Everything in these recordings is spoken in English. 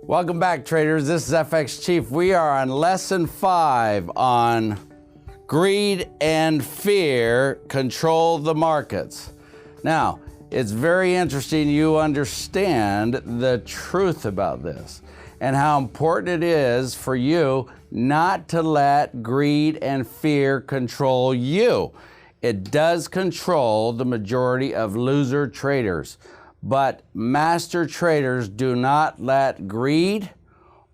Welcome back, traders. This is FX Chief. We are on lesson 5 on greed and fear control the markets. Now, it's very interesting you understand the truth about this and how important it is for you not to let greed and fear control you. It does control the majority of loser traders. But master traders do not let greed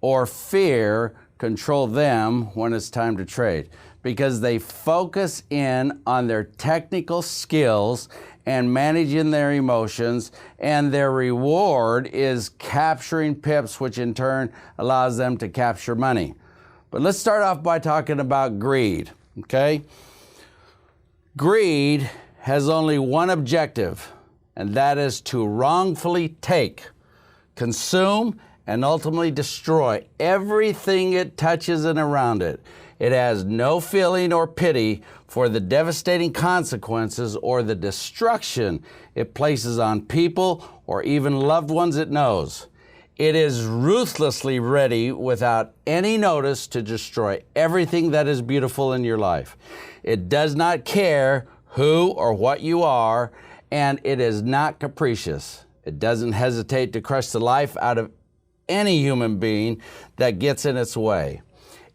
or fear control them when it's time to trade, because they focus in on their technical skills and managing their emotions, and their reward is capturing pips, which in turn allows them to capture money. But let's start off by talking about greed, okay? Greed has only one objective, and that is to wrongfully take, consume, and ultimately destroy everything it touches and around it. It has no feeling or pity for the devastating consequences or the destruction it places on people or even loved ones it knows. It is ruthlessly ready without any notice to destroy everything that is beautiful in your life. It does not care who or what you are, and it is not capricious. It doesn't hesitate to crush the life out of any human being that gets in its way.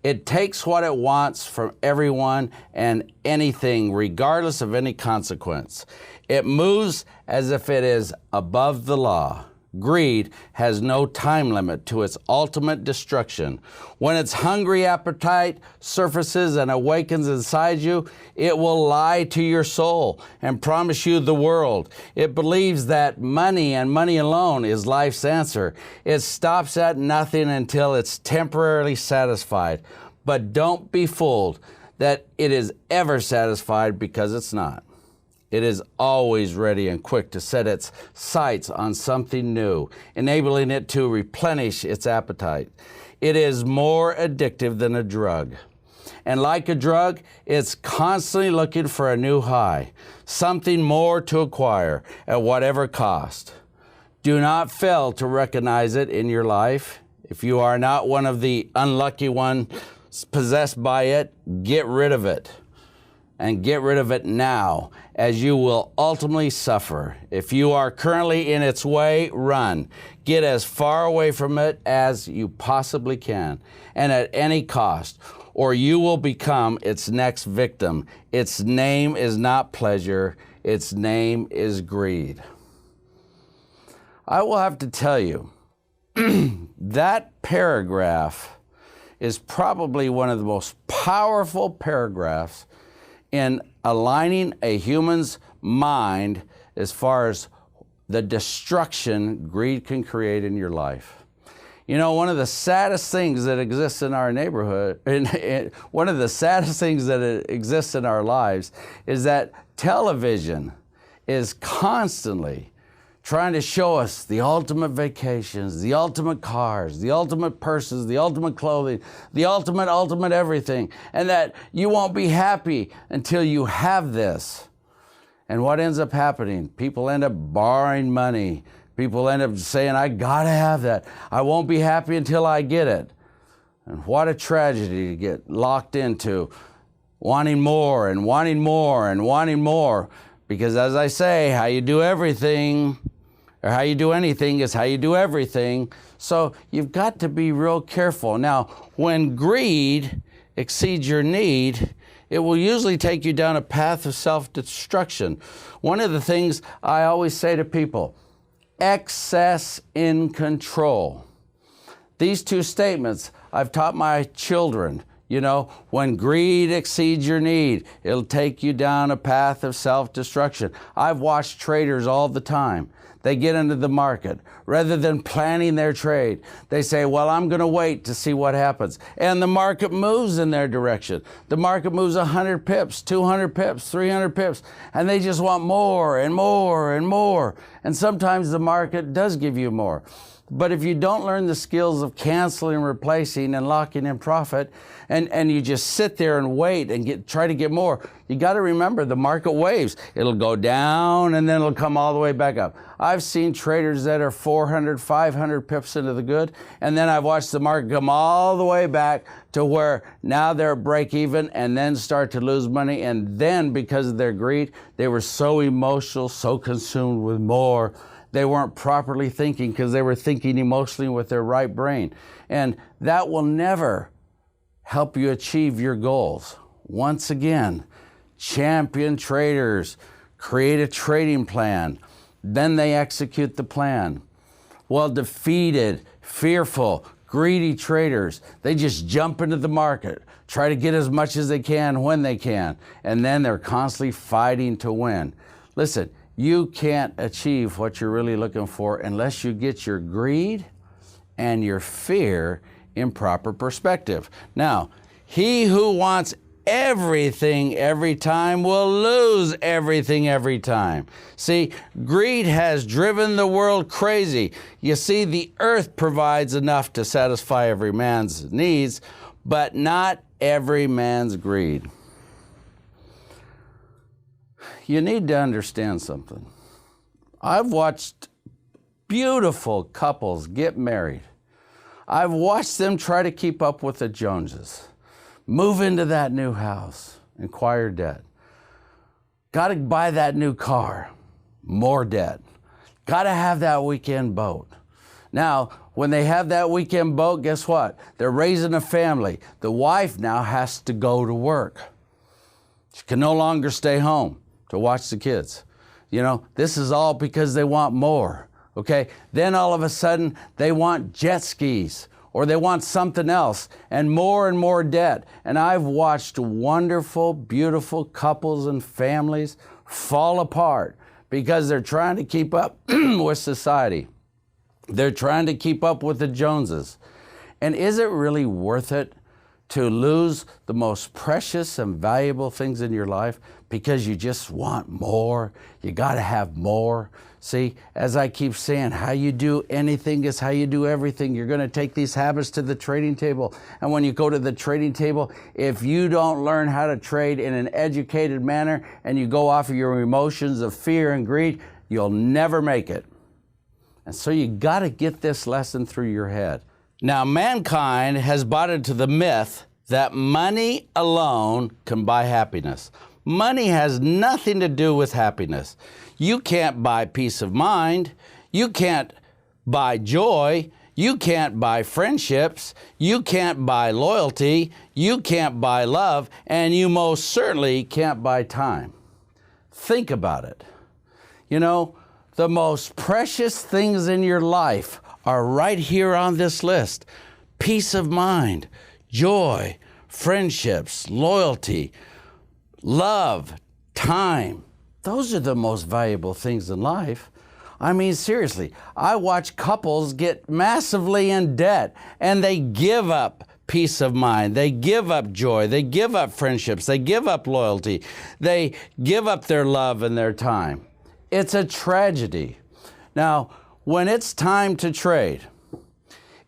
It takes what it wants from everyone and anything, regardless of any consequence. It moves as if it is above the law. Greed has no time limit to its ultimate destruction. When its hungry appetite surfaces and awakens inside you, it will lie to your soul and promise you the world. It believes that money and money alone is life's answer. It stops at nothing until it's temporarily satisfied. But don't be fooled that it is ever satisfied, because it's not. It is always ready and quick to set its sights on something new, enabling it to replenish its appetite. It is more addictive than a drug. And like a drug, it's constantly looking for a new high, something more to acquire at whatever cost. Do not fail to recognize it in your life. If you are not one of the unlucky ones possessed by it, get rid of it. And get rid of it now, as you will ultimately suffer. If you are currently in its way, run. Get as far away from it as you possibly can, and at any cost, or you will become its next victim. Its name is not pleasure. Its name is greed. I will have to tell you, that paragraph is probably one of the most powerful paragraphs in aligning a human's mind as far as the destruction greed can create in your life. You know, one of the saddest things that exists in our neighborhood, one of the saddest things that exists in our lives, is that television is constantly trying to show us the ultimate vacations, the ultimate cars, the ultimate purses, the ultimate clothing, the ultimate everything, and that you won't be happy until you have this. And what ends up happening? People end up borrowing money. People end up saying, I gotta have that. I won't be happy until I get it. And what a tragedy to get locked into wanting more and wanting more and wanting more. Because as I say, how you do everything, or how you do anything, is how you do everything. So you've got to be real careful. Now, when greed exceeds your need, it will usually take you down a path of self-destruction. One of the things I always say to people, excess in control. These two statements I've taught my children. You know, when greed exceeds your need, it'll take you down a path of self-destruction. I've watched traders all the time. They get into the market. Rather than planning their trade, they say, well, I'm going to wait to see what happens. And the market moves in their direction. The market moves 100 pips, 200 pips, 300 pips, and they just want more and more and more. And sometimes the market does give you more. But if you don't learn the skills of canceling, replacing, and locking in profit, and you just sit there and wait and try to get more, you got to remember the market waves. It'll go down and then it'll come all the way back up. I've seen traders that are 400, 500 pips into the good, and then I've watched the market come all the way back to where now they're break even and then start to lose money. And then because of their greed, they were so emotional, so consumed with more, they weren't properly thinking because they were thinking emotionally with their right brain. And that will never help you achieve your goals. Once again, champion traders create a trading plan, then they execute the plan. Well, defeated, fearful, greedy traders, they just jump into the market, try to get as much as they can when they can, and then they're constantly fighting to win. Listen, you can't achieve what you're really looking for unless you get your greed and your fear in proper perspective. Now, he who wants everything every time will lose everything every time. See, greed has driven the world crazy. You see, the earth provides enough to satisfy every man's needs, but not every man's greed. You need to understand something. I've watched beautiful couples get married. I've watched them try to keep up with the Joneses, move into that new house, acquire debt. Got to buy that new car, more debt. Got to have that weekend boat. Now, when they have that weekend boat, guess what? They're raising a family. The wife now has to go to work. She can no longer stay home to watch the kids. You know, this is all because they want more, okay? Then all of a sudden, they want jet skis, or they want something else, and more debt. And I've watched wonderful, beautiful couples and families fall apart because they're trying to keep up with society. They're trying to keep up with the Joneses. And is it really worth it to lose the most precious and valuable things in your life because you just want more? You got to have more. See, as I keep saying, how you do anything is how you do everything. You're going to take these habits to the trading table. And when you go to the trading table, if you don't learn how to trade in an educated manner and you go off of your emotions of fear and greed, you'll never make it. And so you got to get this lesson through your head. Now, mankind has bought into the myth that money alone can buy happiness. Money has nothing to do with happiness. You can't buy peace of mind. You can't buy joy. You can't buy friendships. You can't buy loyalty. You can't buy love. And you most certainly can't buy time. Think about it. You know, the most precious things in your life are right here on this list. Peace of mind, joy, friendships, loyalty, love, time. Those are the most valuable things in life. I mean, seriously, I watch couples get massively in debt and they give up peace of mind. They give up joy. They give up friendships. They give up loyalty. They give up their love and their time. It's a tragedy. Now, when it's time to trade,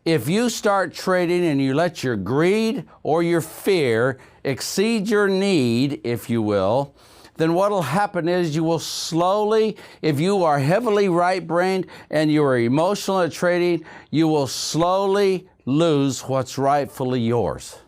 if you start trading and you let your greed or your fear exceed your need, if you will, then what will happen is you will slowly, if you are heavily right-brained and you are emotional at trading, you will slowly lose what's rightfully yours.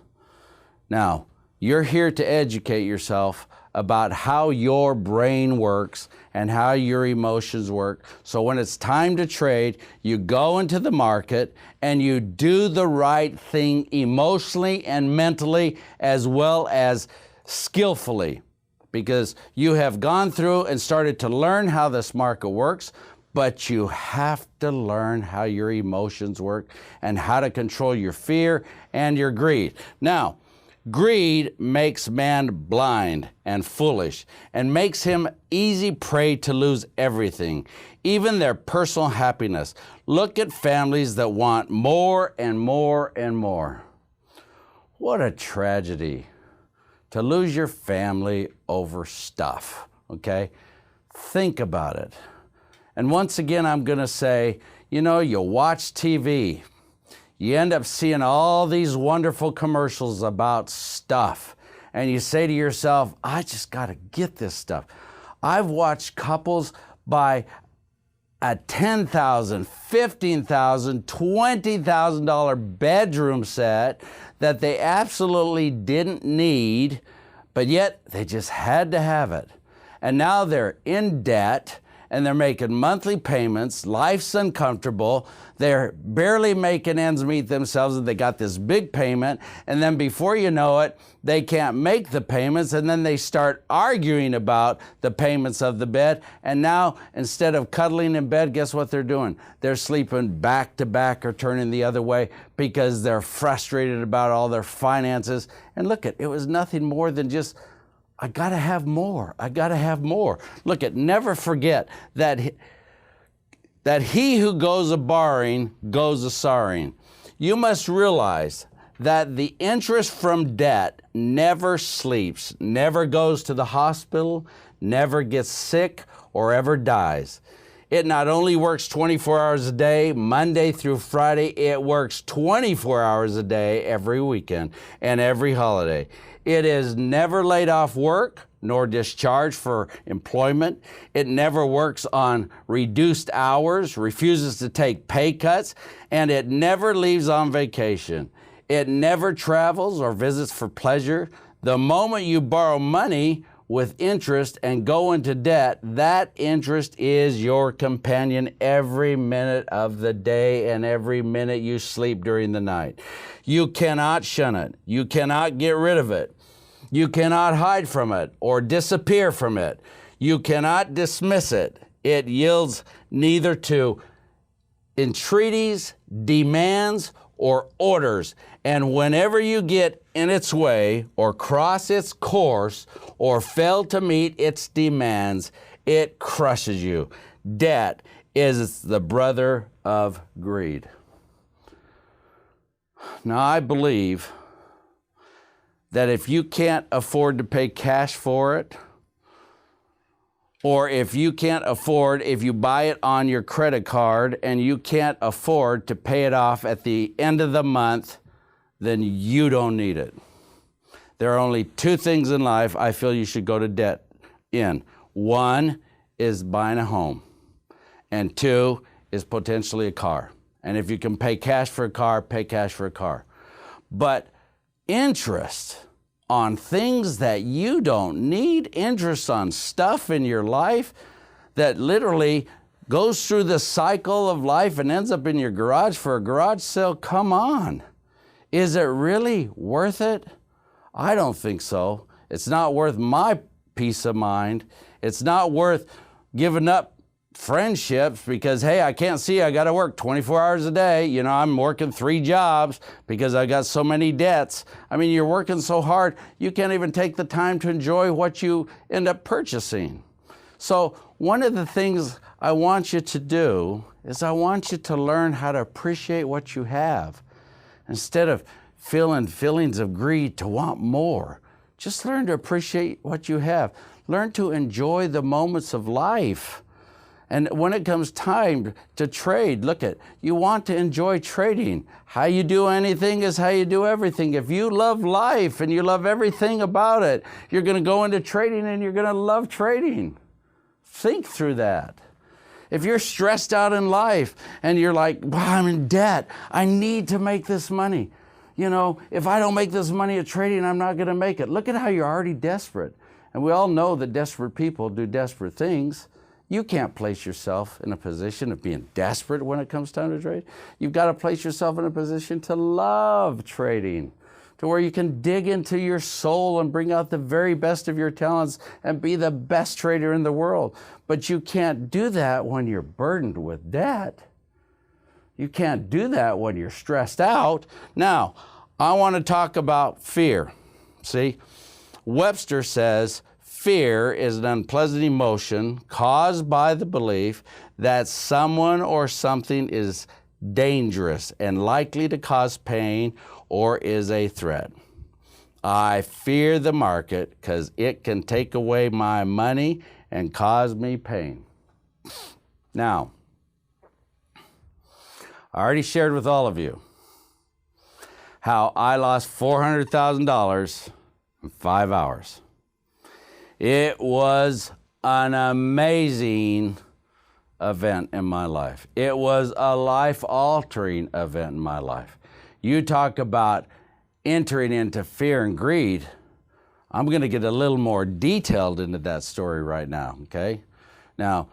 Now, you're here to educate yourself about how your brain works and how your emotions work. So when it's time to trade, you go into the market and you do the right thing emotionally and mentally as well as skillfully, because you have gone through and started to learn how this market works, but you have to learn how your emotions work and how to control your fear and your greed. Now, greed makes man blind and foolish and makes him easy prey to lose everything, even their personal happiness. Look at families that want more and more and more. What a tragedy to lose your family over stuff, okay? Think about it. And once again, I'm going to say, You know, you watch TV, you end up seeing all these wonderful commercials about stuff, and you say to yourself, I just got to get this stuff. I've watched couples buy a $10,000, $15,000, $20,000 bedroom set that they absolutely didn't need, but yet they just had to have it. And now they're in debt and they're making monthly payments. Life's uncomfortable. They're barely making ends meet themselves, and they got this big payment. And then before you know it, they can't make the payments, and then they start arguing about the payments of the bed. And now, instead of cuddling in bed, guess what they're doing? They're sleeping back to back or turning the other way because they're frustrated about all their finances. And look, it was nothing more than just, I gotta have more. I gotta have more. Look, never forget that he who goes a borrowing goes a sorrowing. You must realize that the interest from debt never sleeps, never goes to the hospital, never gets sick, or ever dies. It not only works 24 hours a day, Monday through Friday, it works 24 hours a day every weekend and every holiday. It is never laid off work nor discharged for employment. It never works on reduced hours, refuses to take pay cuts, and it never leaves on vacation. It never travels or visits for pleasure. The moment you borrow money with interest and go into debt, that interest is your companion every minute of the day and every minute you sleep during the night. You cannot shun it. You cannot get rid of it. You cannot hide from it or disappear from it. You cannot dismiss it. It yields neither to entreaties, demands, or orders. And whenever you get in its way or cross its course or fail to meet its demands, it crushes you. Debt is the brother of greed. Now, I believe that if you can't afford to pay cash for it, or if you can't afford, if you buy it on your credit card and you can't afford to pay it off at the end of the month, then you don't need it. There are only two things in life I feel you should go to debt in. One is buying a home, and two is potentially a car. And if you can pay cash for a car, pay cash for a car. But interest on things that you don't need, interest on stuff in your life that literally goes through the cycle of life and ends up in your garage for a garage sale, come on. Is it really worth it? I don't think so. It's not worth my peace of mind. It's not worth giving up friendships because, hey, I can't see, I got to work 24 hours a day. You know, I'm working 3 jobs because I got so many debts. I mean, you're working so hard, you can't even take the time to enjoy what you end up purchasing. So one of the things I want you to do is I want you to learn how to appreciate what you have. Instead of feeling feelings of greed to want more, just learn to appreciate what you have. Learn to enjoy the moments of life. And when it comes time to trade, look at, you want to enjoy trading. How you do anything is how you do everything. If you love life and you love everything about it, you're going to go into trading and you're going to love trading. Think through that. If you're stressed out in life and you're like, wow, I'm in debt, I need to make this money. You know, if I don't make this money at trading, I'm not going to make it. Look at how you're already desperate. And we all know that desperate people do desperate things. You can't place yourself in a position of being desperate when it comes time to trade. You've got to place yourself in a position to love trading, to where you can dig into your soul and bring out the very best of your talents and be the best trader in the world. But you can't do that when you're burdened with debt. You can't do that when you're stressed out. Now, I want to talk about fear. See, Webster says, fear is an unpleasant emotion caused by the belief that someone or something is dangerous and likely to cause pain or is a threat. I fear the market because it can take away my money and cause me pain. Now, I already shared with all of you how I lost $400,000 in 5 hours. It was an amazing event in my life. It was a life-altering event in my life. You talk about entering into fear and greed. I'm going to get a little more detailed into that story right now, okay? Now,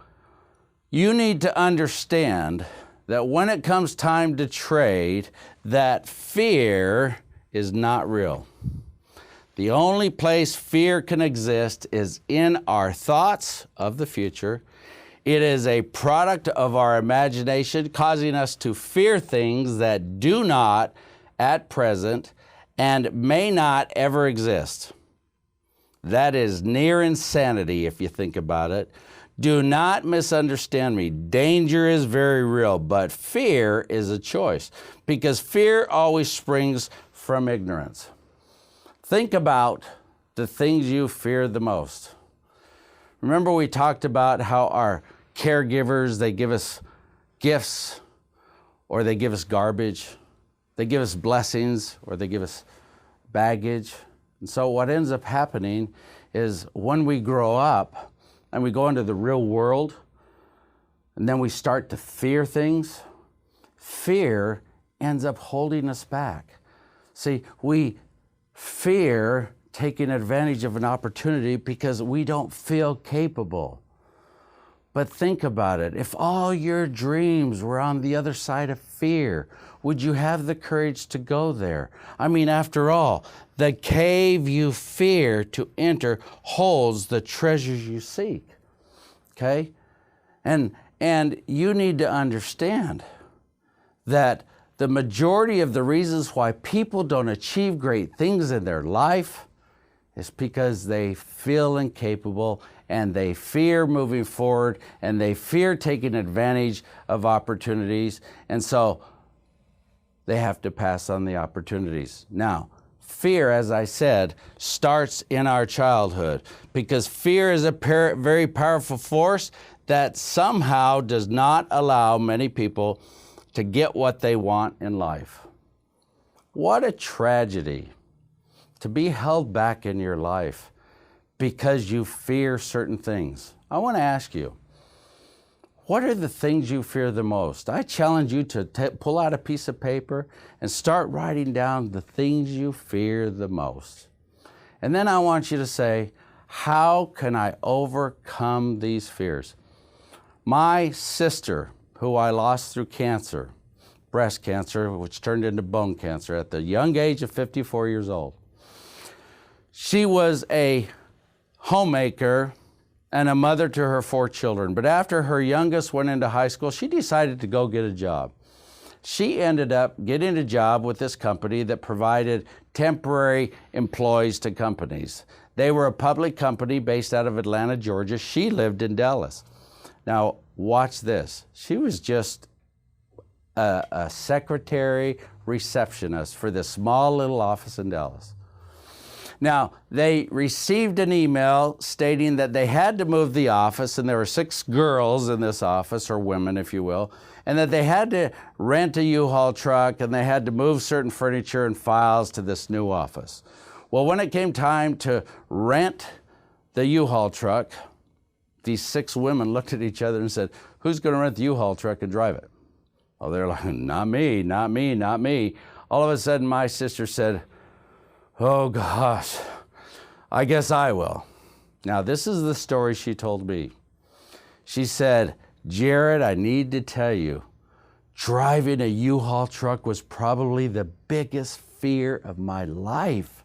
you need to understand that when it comes time to trade, that fear is not real. The only place fear can exist is in our thoughts of the future. It is a product of our imagination, causing us to fear things that do not at present and may not ever exist. That is near insanity if you think about it. Do not misunderstand me. Danger is very real, but fear is a choice because fear always springs from ignorance. Think about the things you fear the most. Remember we talked about how our caregivers, they give us gifts or they give us garbage. They give us blessings or they give us baggage. And so what ends up happening is when we grow up and we go into the real world and then we start to fear things, fear ends up holding us back. See, we fear taking advantage of an opportunity because we don't feel capable. But think about it. If all your dreams were on the other side of fear, would you have the courage to go there? I mean, after all, the cave you fear to enter holds the treasures you seek. Okay? And you need to understand that the majority of the reasons why people don't achieve great things in their life is because they feel incapable and they fear moving forward and they fear taking advantage of opportunities. And so they have to pass on the opportunities. Now, fear, as I said, starts in our childhood because fear is a very powerful force that somehow does not allow many people to get what they want in life. What a tragedy to be held back in your life because you fear certain things. I want to ask you, what are the things you fear the most? I challenge you to pull out a piece of paper and start writing down the things you fear the most. And then I want you to say, how can I overcome these fears? My sister, who I lost through cancer, breast cancer, which turned into bone cancer at the young age of 54 years old. She was a homemaker and a mother to her 4 children. But after her youngest went into high school, she decided to go get a job. She ended up getting a job with this company that provided temporary employees to companies. They were a public company based out of Atlanta, Georgia. She lived in Dallas. Now, watch this. She was just a secretary receptionist for this small little office in Dallas. Now, they received an email stating that they had to move the office, and there were 6 girls in this office, or women, if you will, and that they had to rent a U-Haul truck, and they had to move certain furniture and files to this new office. Well, when it came time to rent the U-Haul truck, these 6 women looked at each other and said, who's going to rent the U-Haul truck and drive it? Well, they're like, not me, not me, not me. All of a sudden, my sister said, oh gosh, I guess I will. Now, this is the story she told me. She said, Jared, I need to tell you, driving a U-Haul truck was probably the biggest fear of my life.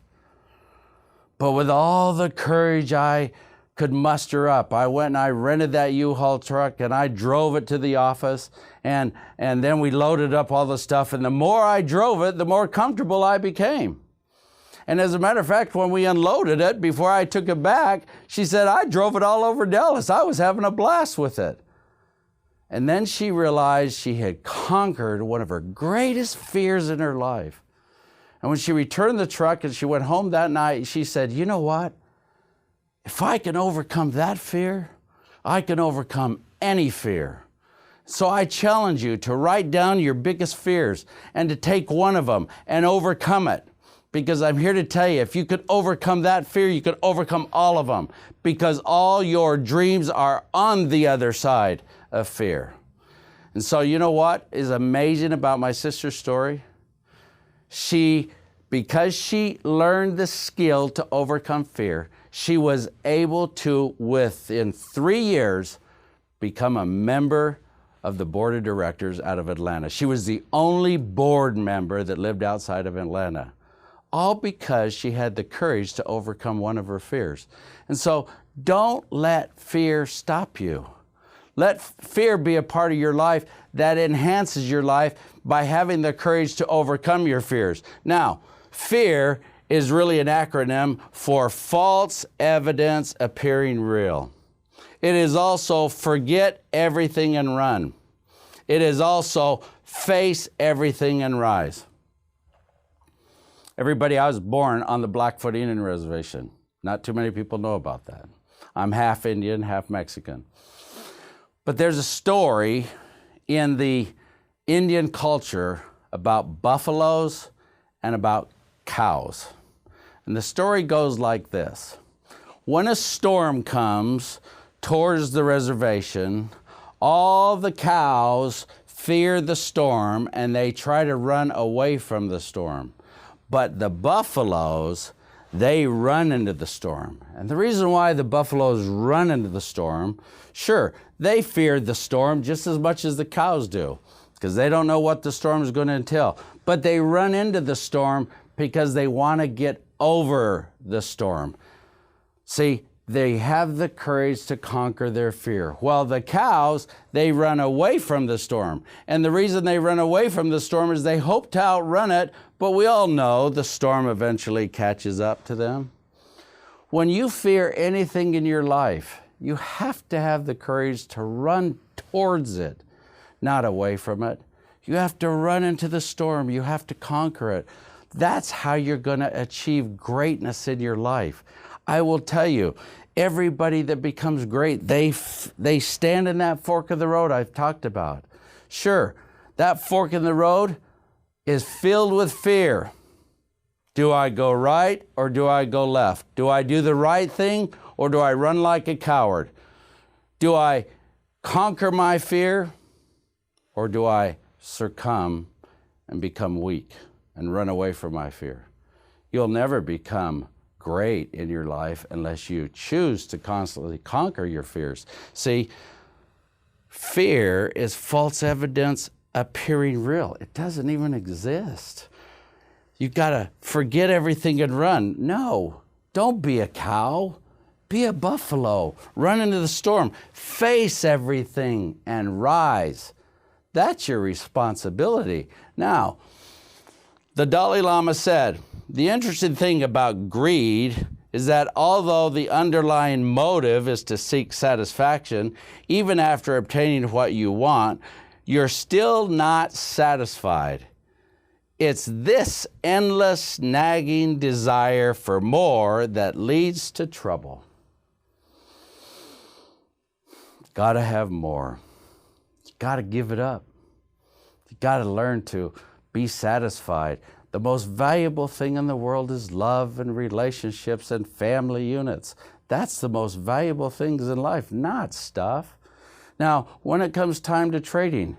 But with all the courage I could muster up, I went and I rented that U-Haul truck and I drove it to the office and then we loaded up all the stuff, and the more I drove it, the more comfortable I became. And as a matter of fact, when we unloaded it, before I took it back, she said, I drove it all over Dallas. I was having a blast with it. And then she realized she had conquered one of her greatest fears in her life. And when she returned the truck and she went home that night, she said, you know what? If I can overcome that fear, I can overcome any fear. So I challenge you to write down your biggest fears and to take one of them and overcome it. Because I'm here to tell you, if you could overcome that fear, you could overcome all of them. Because all your dreams are on the other side of fear. And so you know what is amazing about my sister's story? Because she learned the skill to overcome fear, she was able to, within 3 years, become a member of the board of directors out of Atlanta. She was the only board member that lived outside of Atlanta, all because she had the courage to overcome one of her fears. And so don't let fear stop you. Let fear be a part of your life that enhances your life by having the courage to overcome your fears. Now, fear is really an acronym for false evidence appearing real. It is also forget everything and run. It is also face everything and rise. Everybody, I was born on the Blackfoot Indian Reservation. Not too many people know about that. I'm half Indian, half Mexican. But there's a story in the Indian culture about buffaloes and about cows. And the story goes like this. When a storm comes towards the reservation, all the cows fear the storm and they try to run away from the storm. But the buffaloes, they run into the storm. And the reason why the buffaloes run into the storm, sure, they fear the storm just as much as the cows do, because they don't know what the storm is going to entail. But they run into the storm because they want to get over the storm. See, they have the courage to conquer their fear. Well, the cows, they run away from the storm. And the reason they run away from the storm is they hope to outrun it, but we all know the storm eventually catches up to them. When you fear anything in your life, you have to have the courage to run towards it, not away from it. You have to run into the storm. You have to conquer it. That's how you're going to achieve greatness in your life. I will tell you, everybody that becomes great, they stand in that fork of the road I've talked about. Sure, that fork in the road is filled with fear. Do I go right or do I go left? Do I do the right thing or do I run like a coward? Do I conquer my fear or do I succumb and become weak and run away from my fear? You'll never become great in your life unless you choose to constantly conquer your fears. See, fear is false evidence appearing real. It doesn't even exist. You've got to forget everything and run. No, don't be a cow. Be a buffalo. Run into the storm. Face everything and rise. That's your responsibility. Now, the Dalai Lama said, the interesting thing about greed is that although the underlying motive is to seek satisfaction, even after obtaining what you want, you're still not satisfied. It's this endless nagging desire for more that leads to trouble. Gotta have more. You gotta give it up. You gotta learn to be satisfied. The most valuable thing in the world is love and relationships and family units. That's the most valuable things in life, not stuff. Now, when it comes time to trading,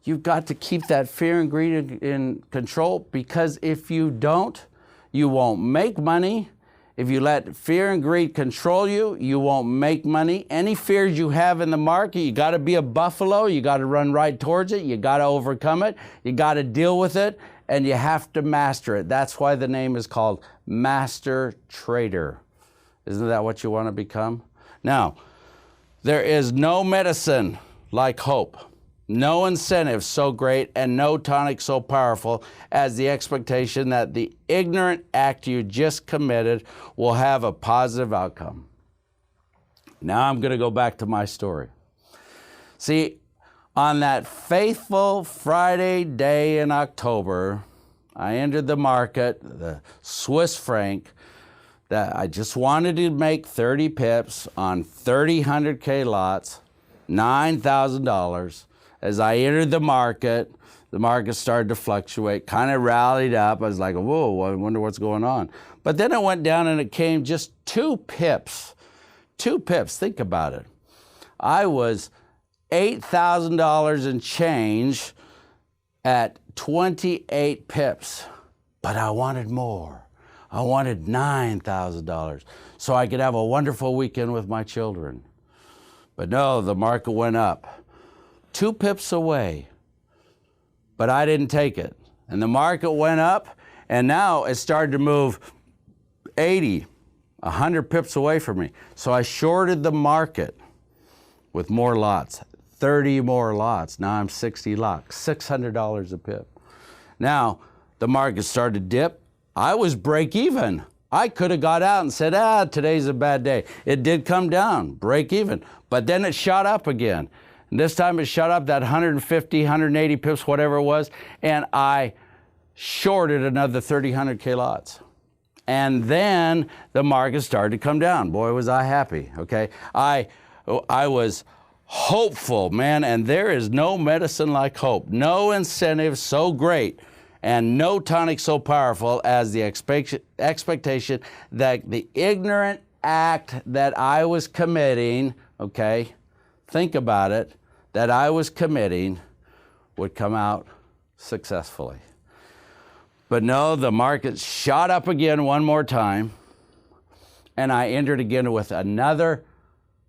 you've got to keep that fear and greed in control, because if you don't, you won't make money. If you let fear and greed control you, you won't make money. Any fears you have in the market, you got to be a buffalo. You got to run right towards it. You got to overcome it. You got to deal with it, and you have to master it. That's why the name is called Master Trader. Isn't that what you want to become? Now, there is no medicine like hope. No incentive so great and no tonic so powerful as the expectation that the ignorant act you just committed will have a positive outcome. Now I'm going to go back to my story. See, on that faithful Friday day in October, I entered the market, the Swiss franc, that I just wanted to make 30 pips on 30 100K lots, $9,000. as I entered the market started to fluctuate, kind of rallied up. I was like, whoa, I wonder what's going on. But then it went down and it came just 2 pips. 2 pips, think about it. I was $8,000 in change at 28 pips, but I wanted more. I wanted $9,000 so I could have a wonderful weekend with my children. But no, the market went up 2 pips away, but I didn't take it. And the market went up, and now it started to move 80, 100 pips away from me. So I shorted the market with more lots, 30 more lots. Now I'm 60 lots, $600 a pip. Now the market started to dip. I was break even. I could have got out and said, today's a bad day. It did come down, break even, but then it shot up again. And this time it shot up that 150, 180 pips, whatever it was, and I shorted another 3,000 lots. And then the market started to come down. Boy, was I happy, okay? I was hopeful, man, and there is no medicine like hope. No incentive so great and no tonic so powerful as the expectation that the ignorant act that I was committing, okay, think about it, that I was committing would come out successfully. But no, the market shot up again one more time, and I entered again with another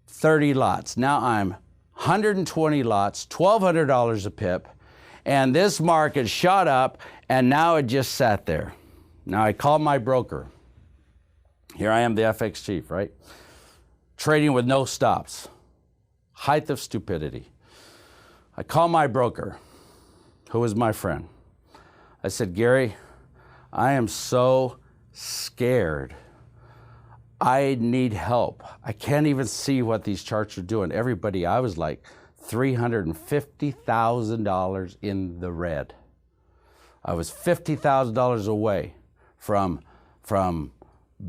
30 lots. Now I'm 120 lots, $1,200 a pip, and this market shot up, and now it just sat there. Now I called my broker. Here I am, the FX chief, right? Trading with no stops. Height of stupidity. I called my broker, who was my friend. I said, Gary, I am so scared. I need help. I can't even see what these charts are doing. Everybody, I was like $350,000 in the red. I was $50,000 away from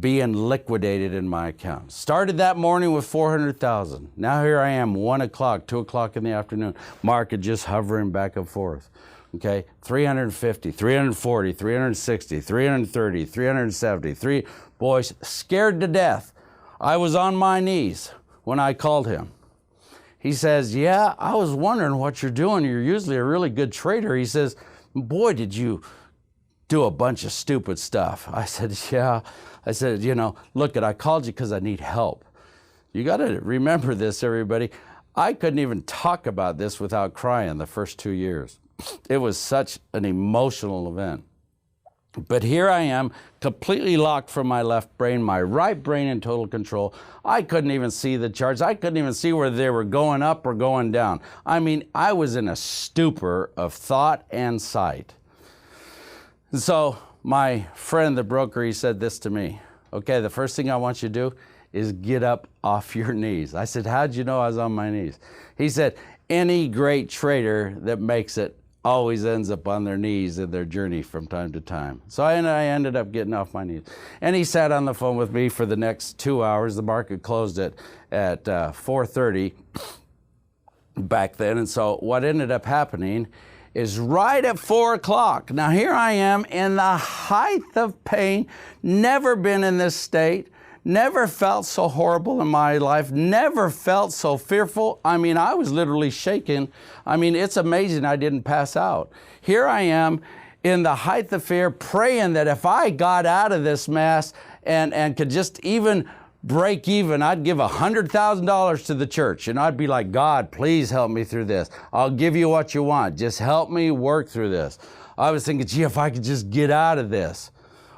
being liquidated in my account. Started that morning with 400,000. Now here I am, 1 o'clock, 2 o'clock in the afternoon. Market just hovering back and forth. Okay, 350, 340, 360, 330, 370, boys, scared to death. I was on my knees when I called him. He says, yeah, I was wondering what you're doing. You're usually a really good trader. He says, boy, did you do a bunch of stupid stuff. I said, yeah. I said, look, I called you because I need help. You got to remember this, everybody. I couldn't even talk about this without crying the first 2 years. It was such an emotional event. But here I am, completely locked from my left brain, my right brain in total control. I couldn't even see the charts. I couldn't even see whether they were going up or going down. I mean, I was in a stupor of thought and sight. And so my friend, the broker, he said this to me. Okay, the first thing I want you to do is get up off your knees. I said, how'd you know I was on my knees? He said, any great trader that makes it always ends up on their knees in their journey from time to time. So I ended up getting off my knees. And he sat on the phone with me for the next 2 hours. The market closed at 4:30 back then. And so what ended up happening is right at 4 o'clock. Now here I am in the height of pain, never been in this state, never felt so horrible in my life, never felt so fearful. I mean, I was literally shaking. I mean, it's amazing I didn't pass out. Here I am in the height of fear, praying that if I got out of this mess and could just even break even, I'd give $100,000 to the church. And I'd be like, God, please help me through this. I'll give you what you want. Just help me work through this. I was thinking, gee, if I could just get out of this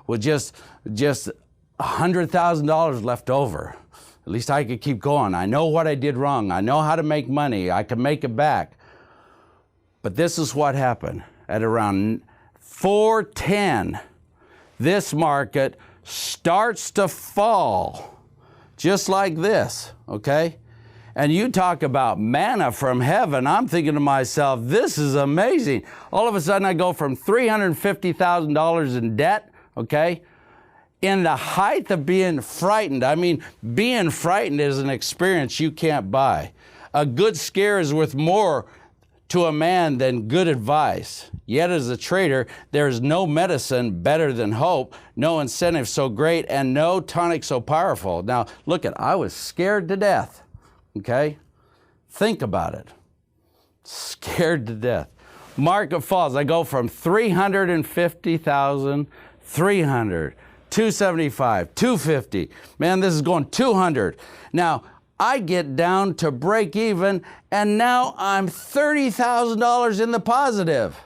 with just $100,000 left over, at least I could keep going. I know what I did wrong. I know how to make money. I can make it back. But this is what happened. At around 4:10, this market starts to fall. Just like this, okay? And you talk about manna from heaven. I'm thinking to myself, this is amazing. All of a sudden I go from $350,000 in debt, okay? In the height of being frightened. I mean, being frightened is an experience you can't buy. A good scare is worth more to a man than good advice. Yet as a trader, there is no medicine better than hope, no incentive so great, and no tonic so powerful. Now, look at, I was scared to death, okay? Think about it. Scared to death. Market falls. I go from 350,000, 300, 275, 250. Man, this is going 200. Now, I get down to break even, and now I'm $30,000 in the positive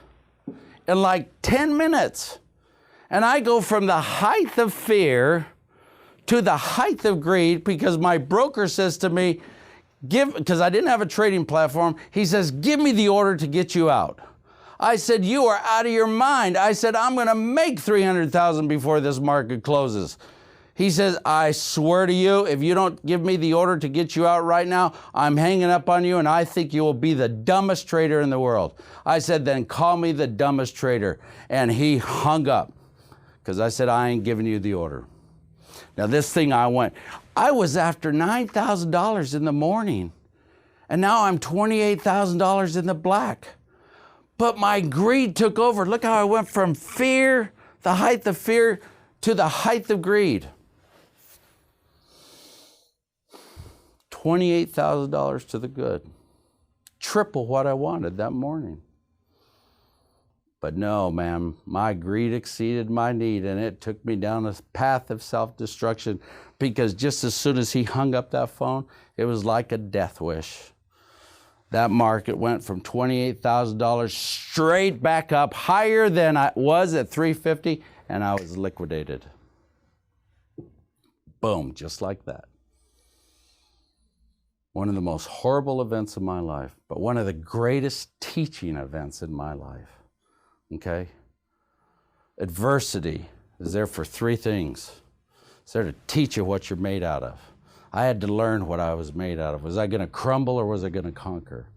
in like 10 minutes. And I go from the height of fear to the height of greed because my broker says to me, because I didn't have a trading platform, he says, give me the order to get you out. I said, you are out of your mind. I said, I'm going to make 300,000 before this market closes. He says, I swear to you, if you don't give me the order to get you out right now, I'm hanging up on you, and I think you will be the dumbest trader in the world. I said, then call me the dumbest trader. And he hung up because I said, I ain't giving you the order. Now this thing I was after $9,000 in the morning, and now I'm $28,000 in the black. But my greed took over. Look how I went from fear, the height of fear, to the height of greed. $28,000 to the good. Triple what I wanted that morning. But no, man, my greed exceeded my need, and it took me down a path of self-destruction because just as soon as he hung up that phone, it was like a death wish. That market went from $28,000 straight back up, higher than I was at 350, and I was liquidated. Boom, just like that. One of the most horrible events of my life, but one of the greatest teaching events in my life. Okay? Adversity is there for three things. It's there to teach you what you're made out of. I had to learn what I was made out of. Was I going to crumble or was I going to conquer?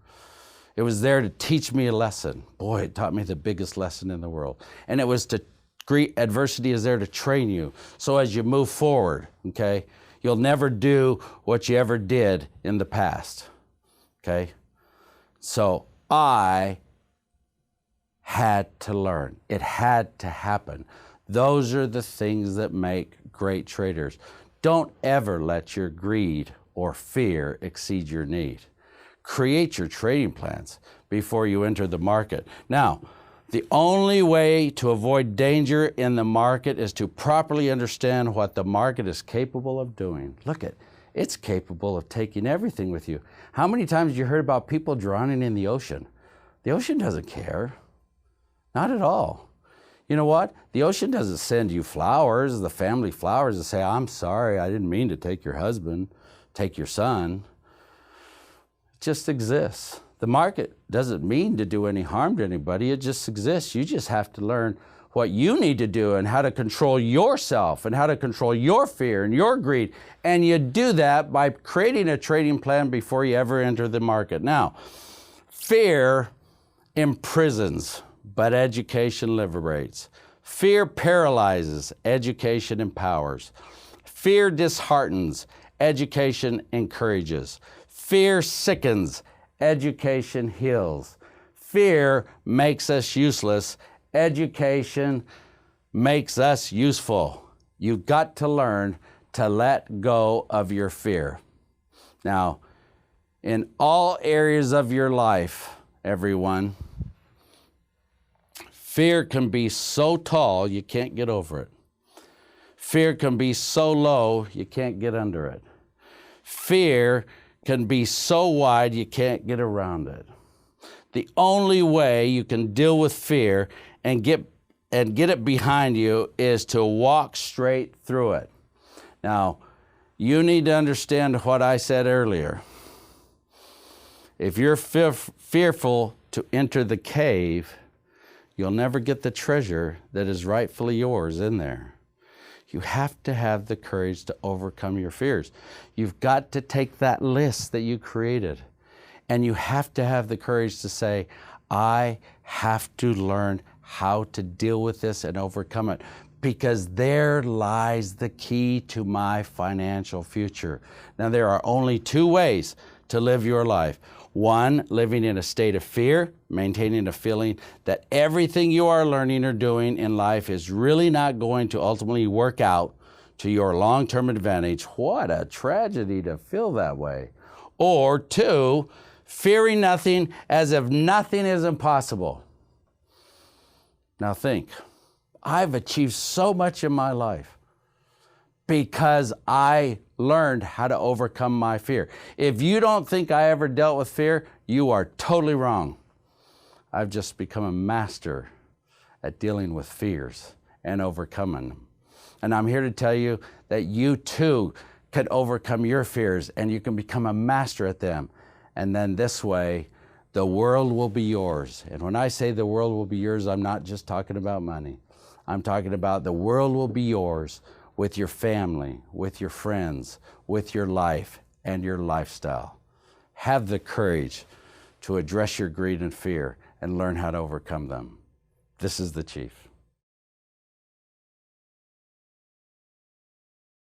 It was there to teach me a lesson. Boy, it taught me the biggest lesson in the world. And it was adversity is there to train you. So as you move forward, okay, you'll never do what you ever did in the past, okay? So I had to learn. It had to happen. Those are the things that make great traders. Don't ever let your greed or fear exceed your need. Create your trading plans before you enter the market. Now, the only way to avoid danger in the market is to properly understand what the market is capable of doing. Look at, it's capable of taking everything with you. How many times have you heard about people drowning in the ocean? The ocean doesn't care. Not at all. You know what? The ocean doesn't send you flowers, the family flowers, and say, I'm sorry, I didn't mean to take your husband, take your son. It just exists. The market doesn't mean to do any harm to anybody. It just exists. You just have to learn what you need to do and how to control yourself and how to control your fear and your greed. And you do that by creating a trading plan before you ever enter the market. Now, fear imprisons, but education liberates. Fear paralyzes, education empowers. Fear disheartens, education encourages. Fear sickens, education heals. Fear makes us useless, education makes us useful. You've got to learn to let go of your fear. Now, in all areas of your life, everyone, fear can be so tall you can't get over it. Fear can be so low you can't get under it. Fear can be so wide you can't get around it. The only way you can deal with fear and get it behind you is to walk straight through it. Now, you need to understand what I said earlier. If you're fearful to enter the cave, you'll never get the treasure that is rightfully yours in there. You have to have the courage to overcome your fears. You've got to take that list that you created, and you have to have the courage to say, I have to learn how to deal with this and overcome it, because there lies the key to my financial future. Now, there are only two ways to live your life. One, living in a state of fear, maintaining a feeling that everything you are learning or doing in life is really not going to ultimately work out to your long-term advantage. What a tragedy to feel that way. Or two, fearing nothing as if nothing is impossible. Now think, I've achieved so much in my life because I learned how to overcome my fear. If you don't think I ever dealt with fear, you are totally wrong. I've just become a master at dealing with fears and overcoming them. And I'm here to tell you that you too can overcome your fears and you can become a master at them. And then this way, the world will be yours. And when I say the world will be yours, I'm not just talking about money. I'm talking about the world will be yours with your family, with your friends, with your life and your lifestyle. Have the courage to address your greed and fear and learn how to overcome them. This is the Chief.